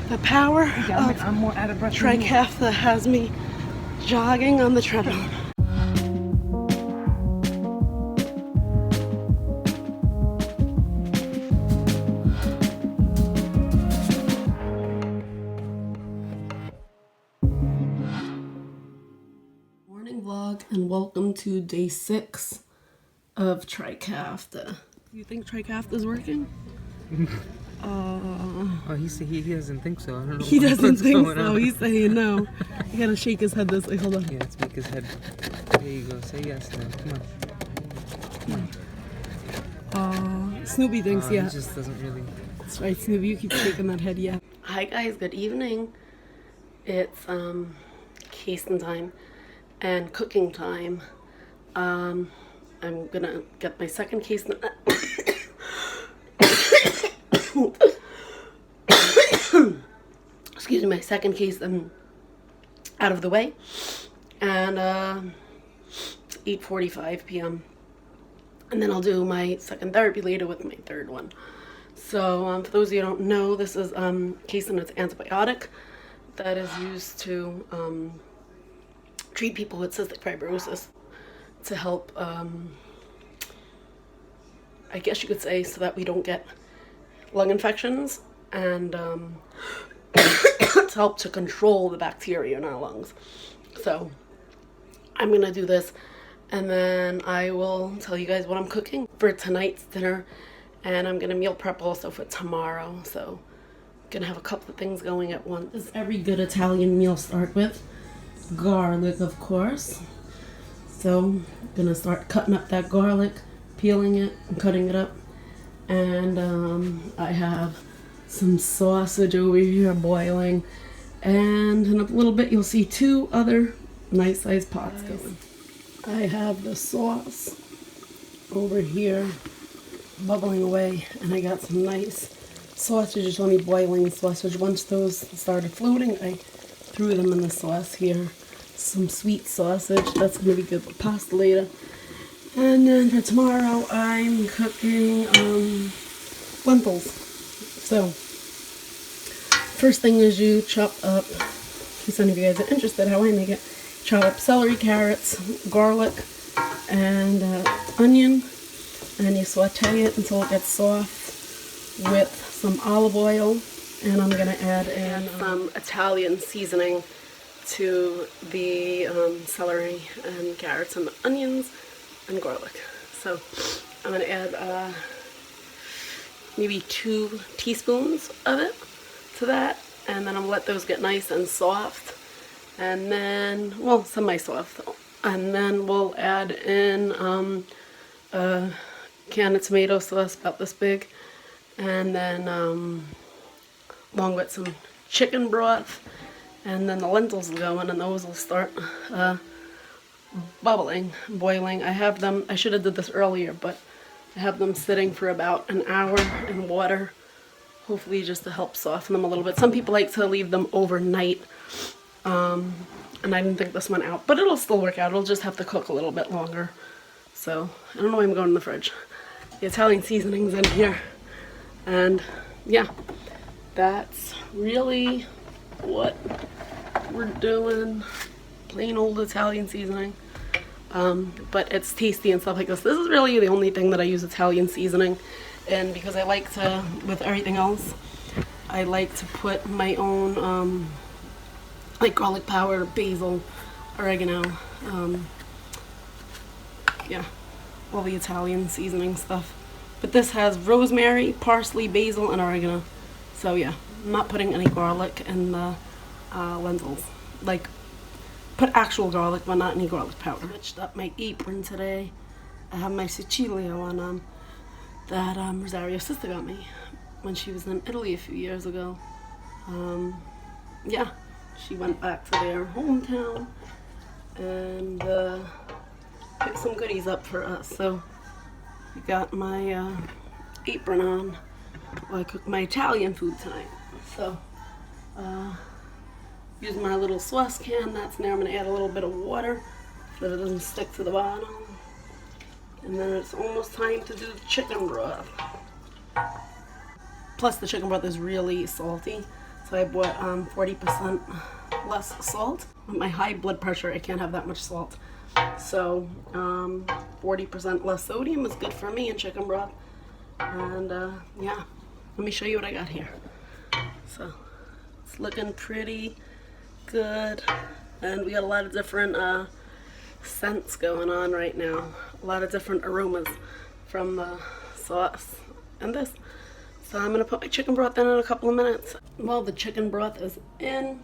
The power Yeah, of I'm more out of breath than you. Trikafta has me jogging on the treadmill. Morning vlog and welcome to day 6 of Trikafta. You think Trikafta is working? Oh, he doesn't think so. I don't know. He doesn't think so. On. He's saying no. You gotta shake his head this way. Hold on. Yeah, let's make his head. There you go. Say yes now. Come on. Snoopy thinks yeah. He just doesn't really. That's right, Snoopy. You keep shaking that head, yeah. Hi guys, good evening. It's casing time and cooking time. I'm gonna get my second case. Excuse me, my second case out of the way, and 8:45 p.m. and then I'll do my second therapy later with my third one. So for those of you who don't know, this is casein. It's antibiotic that is used to treat people with cystic fibrosis, to help I guess you could say, so that we don't get lung infections, and to help to control the bacteria in our lungs. So I'm gonna do this, and then I will tell you guys what I'm cooking for tonight's dinner, and I'm gonna meal prep also for tomorrow. So I'm gonna have a couple of things going at once. As every good Italian meal start with garlic, of course. So I'm gonna start cutting up that garlic, peeling it and cutting it up, and I have some sausage over here boiling, and in a little bit you'll see 2 other nice sized pots going. I have the sauce over here bubbling away, and I got some nice sausages, only boiling sausage. Once those started floating, I threw them in the sauce here. Some sweet sausage, that's gonna be good for pasta later. And then for tomorrow I'm cooking lentils. So first thing is you chop up, in case any of you guys are interested how I make it, chop up celery, carrots, garlic, and onion, and you saute it until it gets soft with some olive oil, and I'm gonna add in some Italian seasoning to the celery and carrots and onions and garlic. So I'm gonna add maybe 2 teaspoons of it to that, and then I'll let those get nice and soft, and then, well, semi-soft, and then we'll add in a can of tomato sauce about this big, and then along with some chicken broth, and then the lentils will go in, and those will start bubbling, boiling. I have them, I should have did this earlier, but I have them sitting for about an hour in water, hopefully just to help soften them a little bit. Some people like to leave them overnight, and I didn't think this one out, but it'll still work out. It'll just have to cook a little bit longer. So I don't know why I'm going in the fridge. The Italian seasoning's in here, and yeah, that's really what we're doing. Plain old Italian seasoning, but it's tasty and stuff like this. This is really the only thing that I use Italian seasoning, and because I like to, with everything else, I like to put my own like garlic powder, basil, oregano, yeah, all the Italian seasoning stuff. But this has rosemary, parsley, basil, and oregano. So yeah, I'm not putting any garlic in the lentils. Like, put actual garlic, but not any garlic powder. Switched up my apron today. I have my Sicilio on that Rosario's sister got me when she was in Italy a few years ago. Yeah, she went back to their hometown and picked some goodies up for us. So I got my apron on while I cook my Italian food tonight. So using my little sauce can, that's now I'm going to add a little bit of water so that it doesn't stick to the bottom. And then it's almost time to do the chicken broth. Plus the chicken broth is really salty, So I bought 40% less salt. With my high blood pressure, I can't have that much salt. So 40% less sodium is good for me in chicken broth. And yeah, let me show you what I got here. So it's looking pretty good. And we got a lot of different scents going on right now. A lot of different aromas from the sauce and this. So I'm gonna put my chicken broth in a couple of minutes. Well, the chicken broth is in.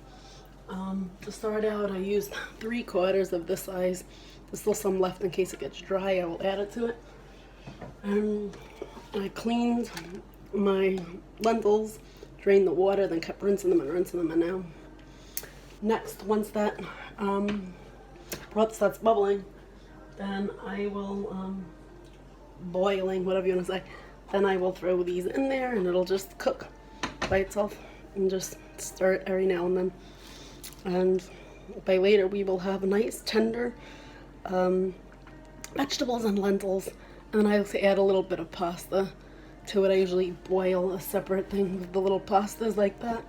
To start out, I used 3/4 of this size. There's still some left in case it gets dry. I will add it to it. And I cleaned my lentils, drained the water, then kept rinsing them and now. Next, once that broth starts bubbling, then I will, boiling, whatever you want to say, then I will throw these in there and it'll just cook by itself and just stir it every now and then. And by later we will have nice tender vegetables and lentils. And then I also add a little bit of pasta to it. I usually boil a separate thing with the little pastas like that.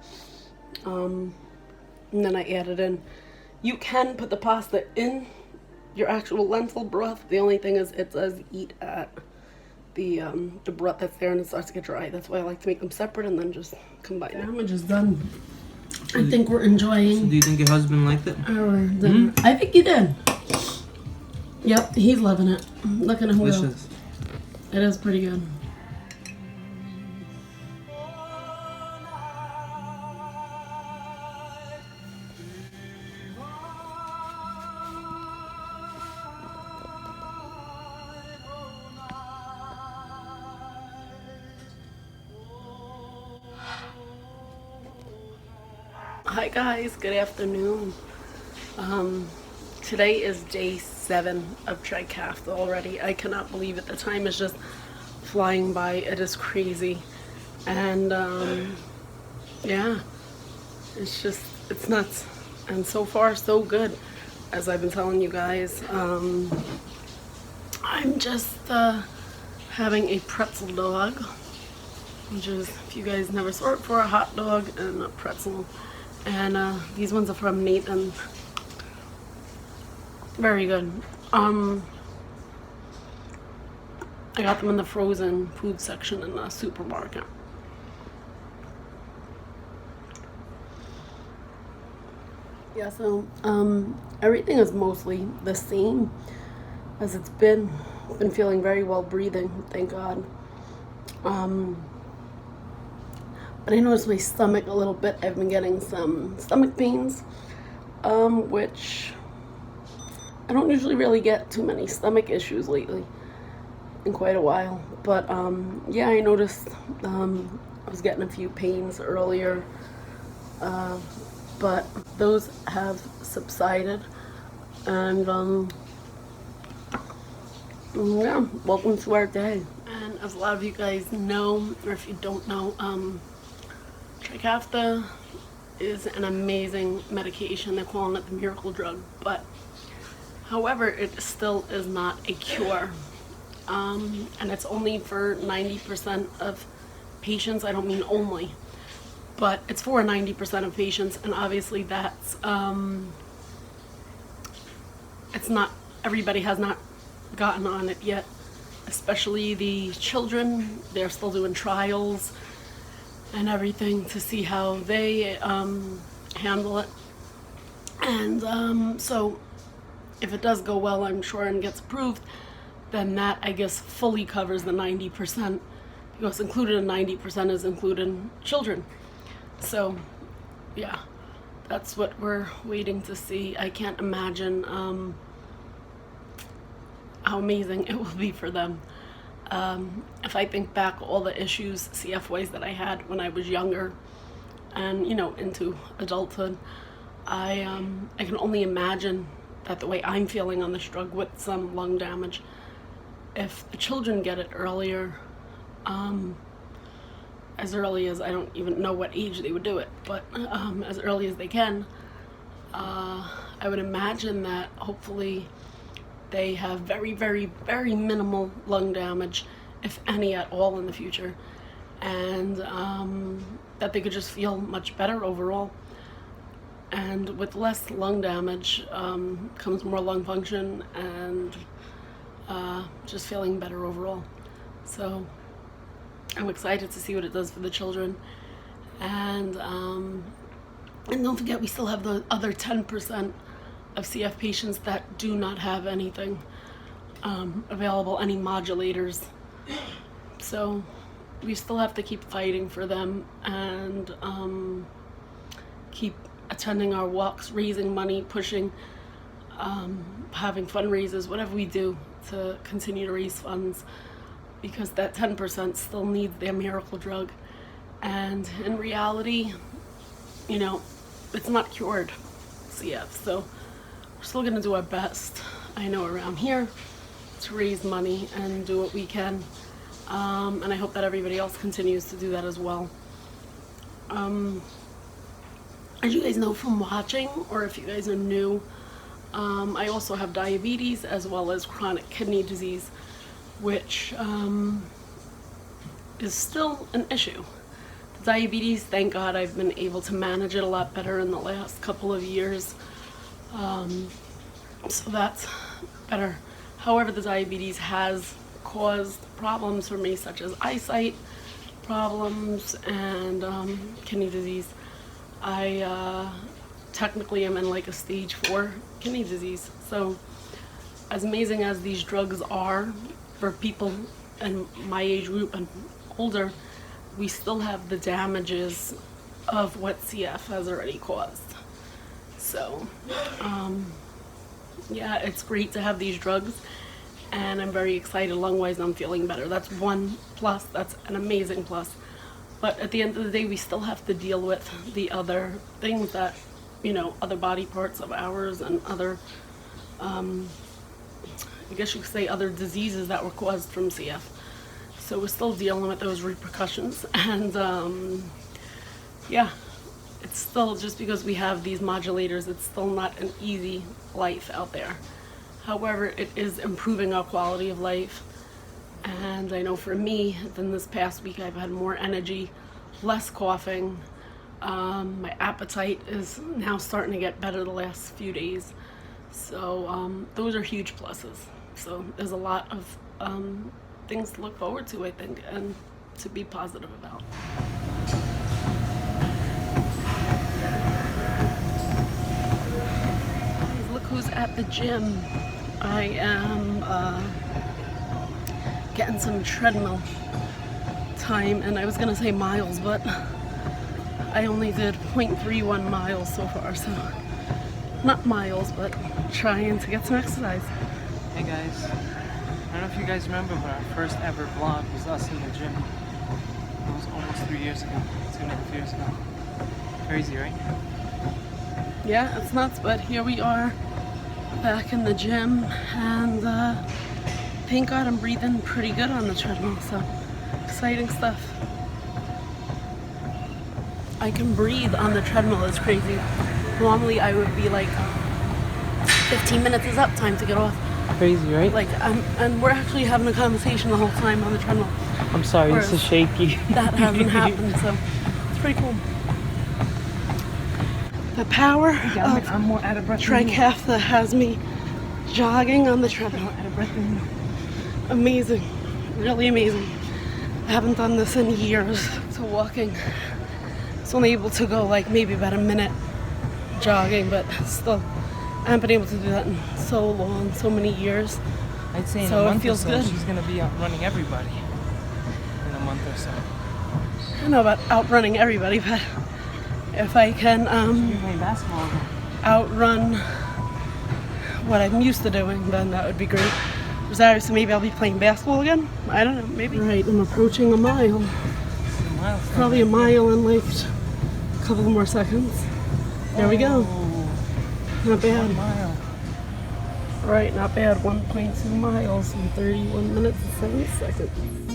And then I add it in. You can put the pasta in your actual lentil broth. The only thing is it does eat at the broth that's there and it starts to get dry. That's why I like to make them separate and then just combine it. Damage is done. I think we're enjoying. So do you think your husband liked it? Our dinner. I think he did. Yep, he's loving it. Look at him go. Delicious. It is pretty good. Hi guys, good afternoon. Today is day 7 of Trikafta already. I cannot believe it. The time is just flying by. It is crazy. And yeah, it's nuts. And so far so good, as I've been telling you guys. I'm just having a pretzel dog, which is, if you guys never saw it before, a hot dog and a pretzel. And these ones are from Nathan. Very good. I got them in the frozen food section in the supermarket. Yeah, so everything is mostly the same as it's been. Been feeling very well breathing, thank God. But I noticed my stomach a little bit. I've been getting some stomach pains, which I don't usually really get too many stomach issues lately in quite a while. But yeah, I noticed I was getting a few pains earlier, but those have subsided. And yeah, welcome to our day. And as a lot of you guys know, or if you don't know, Trikafta is an amazing medication. They're calling it the miracle drug, but however, it still is not a cure. And it's only for 90% of patients. I don't mean only, but it's for 90% of patients, and obviously that's it's not, everybody has not gotten on it yet, especially the children. They're still doing trials and everything to see how they handle it. And so if it does go well, I'm sure, and gets approved, then that, I guess, fully covers the 90%, because included in 90% is included children. So yeah, that's what we're waiting to see. I can't imagine how amazing it will be for them. If I think back all the issues, CF-ways that I had when I was younger and, you know, into adulthood, I can only imagine that the way I'm feeling on this drug with some lung damage, if the children get it earlier, as early as, I don't even know what age they would do it, but as early as they can, I would imagine that hopefully they have very, very, very minimal lung damage, if any at all, in the future. And that they could just feel much better overall. And with less lung damage comes more lung function and just feeling better overall. So I'm excited to see what it does for the children. And don't forget, we still have the other 10% of CF patients that do not have anything available, any modulators. So we still have to keep fighting for them and keep attending our walks, raising money, pushing, having fundraisers, whatever we do to continue to raise funds, because that 10% still needs their miracle drug. And in reality, you know, it's not cured, CF, so we're still gonna do our best, I know, around here to raise money and do what we can. And I hope that everybody else continues to do that as well. As you guys know from watching, or if you guys are new, I also have diabetes as well as chronic kidney disease, which is still an issue. The diabetes, thank God, I've been able to manage it a lot better in the last couple of years, so that's better. However, the diabetes has caused problems for me, such as eyesight problems and kidney disease. I technically am in like a stage 4 kidney disease. So as amazing as these drugs are for people in my age group and older, we still have the damages of what CF has already caused. So yeah, it's great to have these drugs, and I'm very excited. Lung-wise, I'm feeling better. That's one plus. That's an amazing plus. But at the end of the day, we still have to deal with the other things that, you know, other body parts of ours and other, I guess you could say, other diseases that were caused from CF. So we're still dealing with those repercussions. And yeah, it's still, just because we have these modulators, it's still not an easy life out there. However, it is improving our quality of life. And I know for me, then this past week, I've had more energy, less coughing. My appetite is now starting to get better the last few days. So those are huge pluses. So there's a lot of things to look forward to, I think, and to be positive about. Look who's at the gym. I am getting some treadmill time, and I was gonna say miles, but I only did 0.31 miles so far, so not miles, but trying to get some exercise. Hey guys, I don't know if you guys remember, but our first ever vlog was us in the gym. It was almost 3 years ago, 2.5 years ago. Crazy, right? Yeah, it's nuts, but here we are back in the gym, and thank God I'm breathing pretty good on the treadmill, so exciting stuff. I can breathe on the treadmill, it's crazy. Normally I would be like, 15 minutes is up, time to get off. Crazy, right? Like, and we're actually having a conversation the whole time on the treadmill. I'm sorry, Whereas this is shaky. That hasn't happened, so it's pretty cool. The power of I'm more out of breath. Trikafta has me jogging on the treadmill. Out of breath than you. Amazing, really amazing. I haven't done this in years. So walking, it's only able to go like maybe about a minute jogging, but still, I haven't been able to do that in so long, so many years. I'd say in So a it month feels or so, good. she's gonna be outrunning everybody in a month or so. I don't know about outrunning everybody, but if I can You play basketball again. outrun what I'm used to doing, then that would be great. Rosario, so maybe I'll be playing basketball again? I don't know, maybe. Right, I'm approaching a mile. Probably a mile in like a couple more seconds. There we go. Not bad. 1 mile. Right, not bad. 1.2 miles in 31 minutes and 7 seconds.